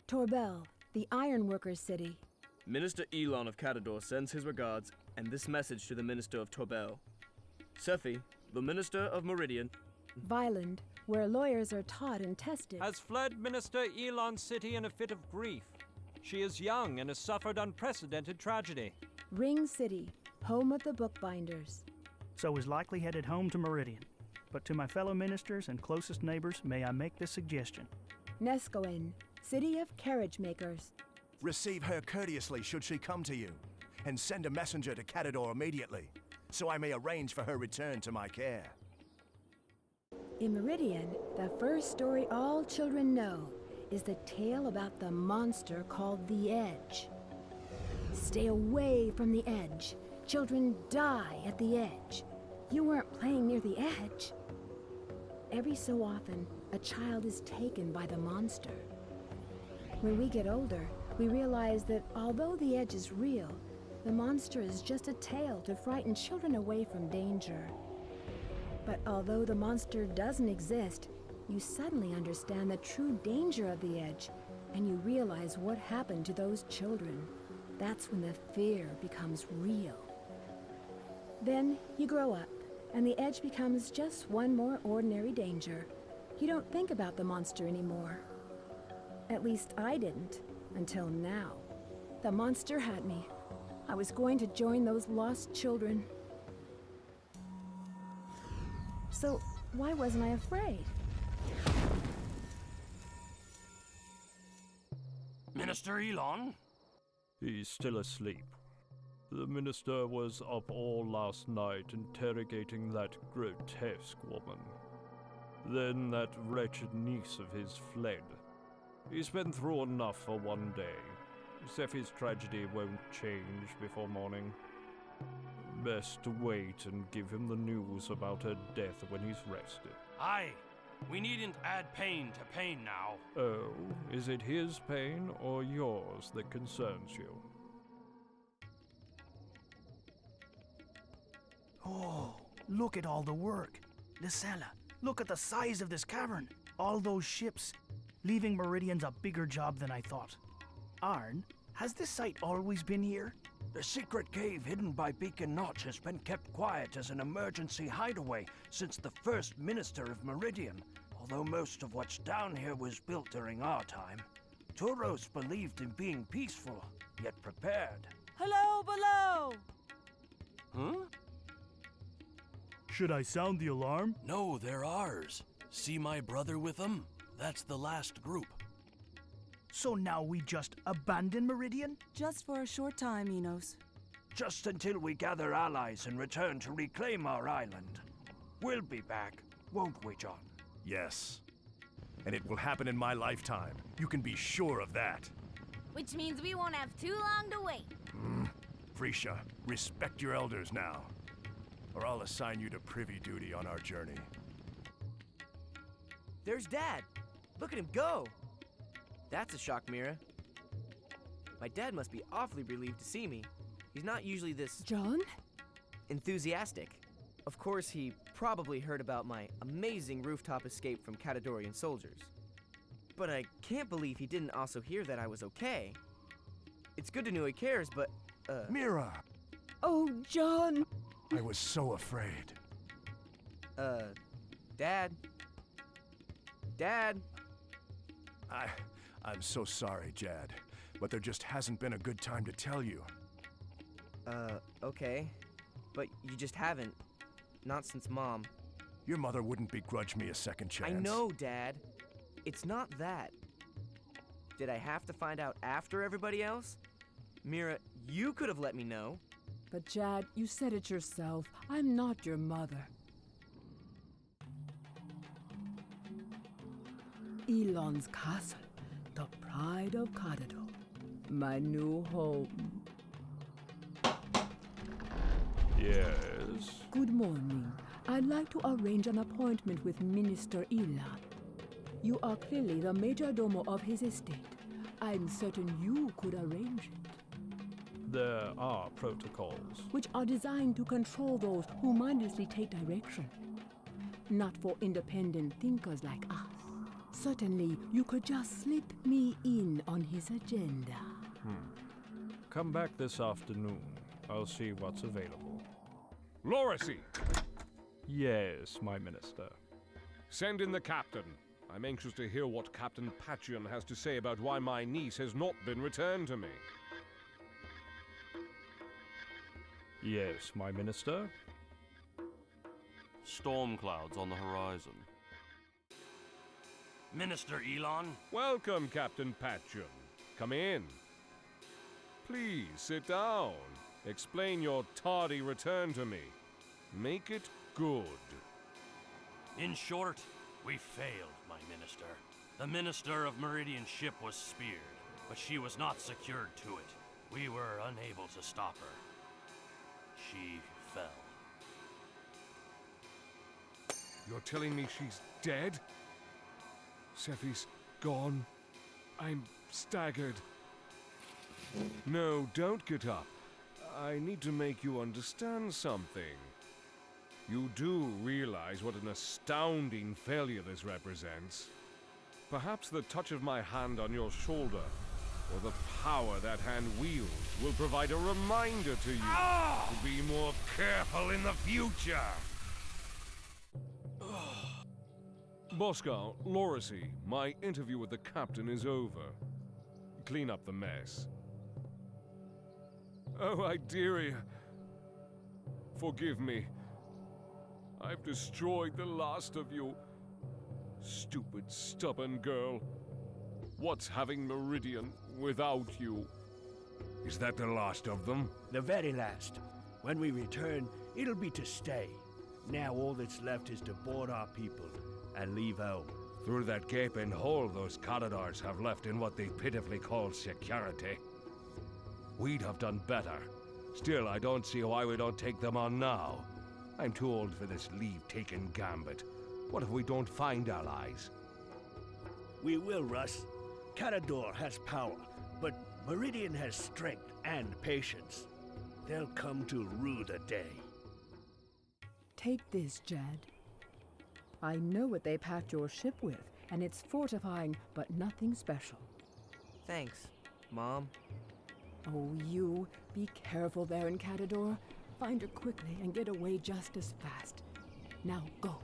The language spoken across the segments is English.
Torbel, the ironworkers' city. Minister Ilahn of Cadador sends his regards and this message to the Minister of Torbel. Sephie, the Minister of Meridian. Violent, where lawyers are taught and tested. Has fled Minister Ilahn's city in a fit of grief. She is young and has suffered unprecedented tragedy. Ring City, home of the bookbinders. So is likely headed home to Meridian. But to my fellow ministers and closest neighbors, may I make this suggestion. Neskoin, city of carriage makers. Receive her courteously should she come to you, and send a messenger to Cadador immediately, so I may arrange for her return to my care. In Meridian, the first story all children know is the tale about the monster called the Edge. Stay away from the Edge. Children die at the Edge. You weren't playing near the Edge. Every so often, a child is taken by the monster. When we get older, we realize that although the Edge is real, the monster is just a tale to frighten children away from danger. But although the monster doesn't exist, you suddenly understand the true danger of the Edge, and you realize what happened to those children. That's when the fear becomes real. Then you grow up, and the Edge becomes just one more ordinary danger. You don't think about the monster anymore. At least I didn't, until now. The monster had me. I was going to join those lost children. So why wasn't I afraid? Minister Ilahn? He's still asleep. The minister was up all last night interrogating that grotesque woman. Then that wretched niece of his fled. He's been through enough for one day. Sephie's tragedy won't change before morning. Best to wait and give him the news about her death when he's rested. Aye. We needn't add pain to pain now. Oh, is it his pain or yours that concerns you? Oh, look at all the work. Lisella, look at the size of this cavern. All those ships. Leaving Meridian's a bigger job than I thought. Arn, has this site always been here? The secret cave hidden by Beacon Notch has been kept quiet as an emergency hideaway since the first minister of Meridian, although most of what's down here was built during our time. Turos believed in being peaceful, yet prepared. Hello below! Huh? Should I sound the alarm? No, they're ours. See my brother with them? That's the last group. So now we just abandon Meridian? Just for a short time, Enos. Just until we gather allies and return to reclaim our island. We'll be back, won't we, John? Yes. And it will happen in my lifetime. You can be sure of that. Which means we won't have too long to wait. Frisha, respect your elders now, or I'll assign you to privy duty on our journey. There's Dad! Look at him go! That's a shock, Mira. My dad must be awfully relieved to see me. He's not usually this... John? ...enthusiastic. Of course, he probably heard about my amazing rooftop escape from Cadadorian soldiers. But I can't believe he didn't also hear that I was okay. It's good to know he cares, but, Mira! Oh, John! I was so afraid. Dad? Dad? I'm so sorry, Jad, but there just hasn't been a good time to tell you. Okay. But you just haven't. Not since Mom. Your mother wouldn't begrudge me a second chance. I know, Dad. It's not that. Did I have to find out after everybody else? Mira, you could have let me know. But Jad, you said it yourself. I'm not your mother. Ilahn's castle, the pride of Cadador, my new home. Yes? Good morning. I'd like to arrange an appointment with Minister Ilahn. You are clearly the major domo of his estate. I'm certain you could arrange it. There are protocols. Which are designed to control those who mindlessly take direction. Not for independent thinkers like us. Certainly, you could just slip me in on his agenda. Come back this afternoon. I'll see what's available. Lorisi! Yes, my minister. Send in the captain. I'm anxious to hear what Captain Patchion has to say about why my niece has not been returned to me. Yes, my minister. Storm clouds on the horizon. Minister Ilahn? Welcome, Captain Patchion. Come in. Please, sit down. Explain your tardy return to me. Make it good. In short, we failed, my minister. The minister of Meridian's ship was speared, but she was not secured to it. We were unable to stop her. She fell. You're telling me she's dead? Sephie's gone. I'm staggered. No, don't get up. I need to make you understand something. You do realize what an astounding failure this represents. Perhaps the touch of my hand on your shoulder, or the power that hand wields, will provide a reminder to you to be more careful in the future. Boscar, Lorisi, my interview with the captain is over. Clean up the mess. Oh, Atiyeh, forgive me. I've destroyed the last of you. Stupid, stubborn girl. What's having Meridian without you? Is that the last of them? The very last. When we return, it'll be to stay. Now all that's left is to board our people and leave home. Through that gaping hole those Cadadors have left in what they pitifully call security. We'd have done better. Still, I don't see why we don't take them on now. I'm too old for this leave-taking gambit. What if we don't find allies? We will, Russ. Cadador has power, but Meridian has strength and patience. They'll come to rue the day. Take this, Jad. I know what they packed your ship with, and it's fortifying, but nothing special. Thanks, Mom. Oh, you. Be careful there in Cadador. Find her quickly and get away just as fast. Now go.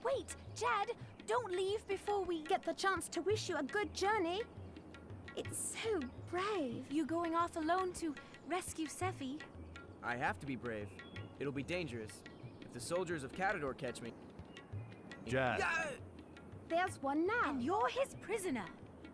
Wait, Jad, don't leave before we get the chance to wish you a good journey. It's so brave. You going off alone to rescue Sephie? I have to be brave. It'll be dangerous. If the soldiers of Cadador catch me... Jad, There's one now. And you're his prisoner.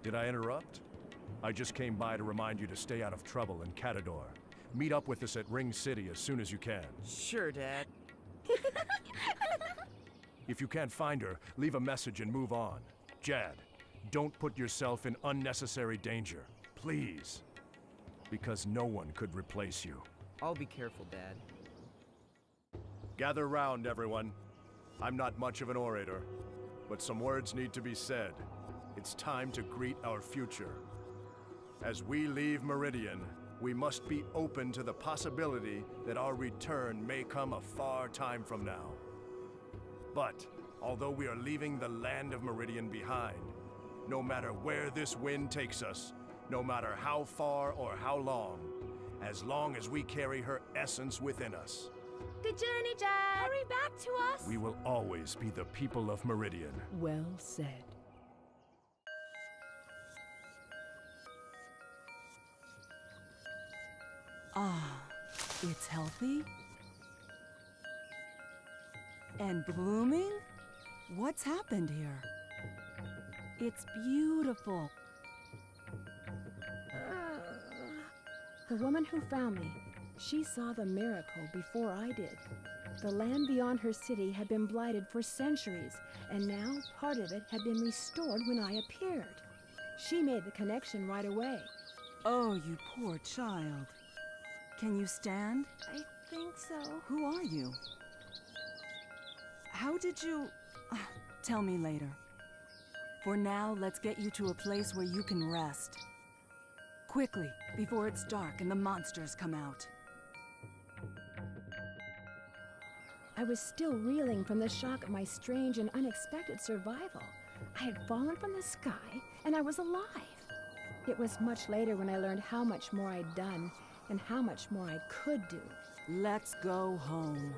did I interrupt? I just came by to remind you to stay out of trouble in Cadador. Meet up with us at Ring City as soon as you can. Sure, Dad. If you can't find her, leave a message and move on. Jad, don't put yourself in unnecessary danger. Please. Because no one could replace you. I'll be careful, Dad. Gather round, everyone. I'm not much of an orator, but some words need to be said. It's time to greet our future. As we leave Meridian, we must be open to the possibility that our return may come a far time from now. But, although we are leaving the land of Meridian behind, no matter where this wind takes us, no matter how far or how long as we carry her essence within us, Good journey, Jad. Hurry back to us. we will always be the people of Meridian. Well said. Ah, it's healthy? And blooming? What's happened here? It's beautiful. The woman who found me, she saw the miracle before I did. The land beyond her city had been blighted for centuries, and now part of it had been restored when I appeared. She made the connection right away. Oh, you poor child. Can you stand? I think so. Who are you? How did you... Tell me later. For now, let's get you to a place where you can rest. Quickly, before it's dark and the monsters come out. I was still reeling from the shock of my strange and unexpected survival, I had fallen from the sky, and I was alive. It was much later when I learned how much more I'd done, and how much more I could do. Let's go home.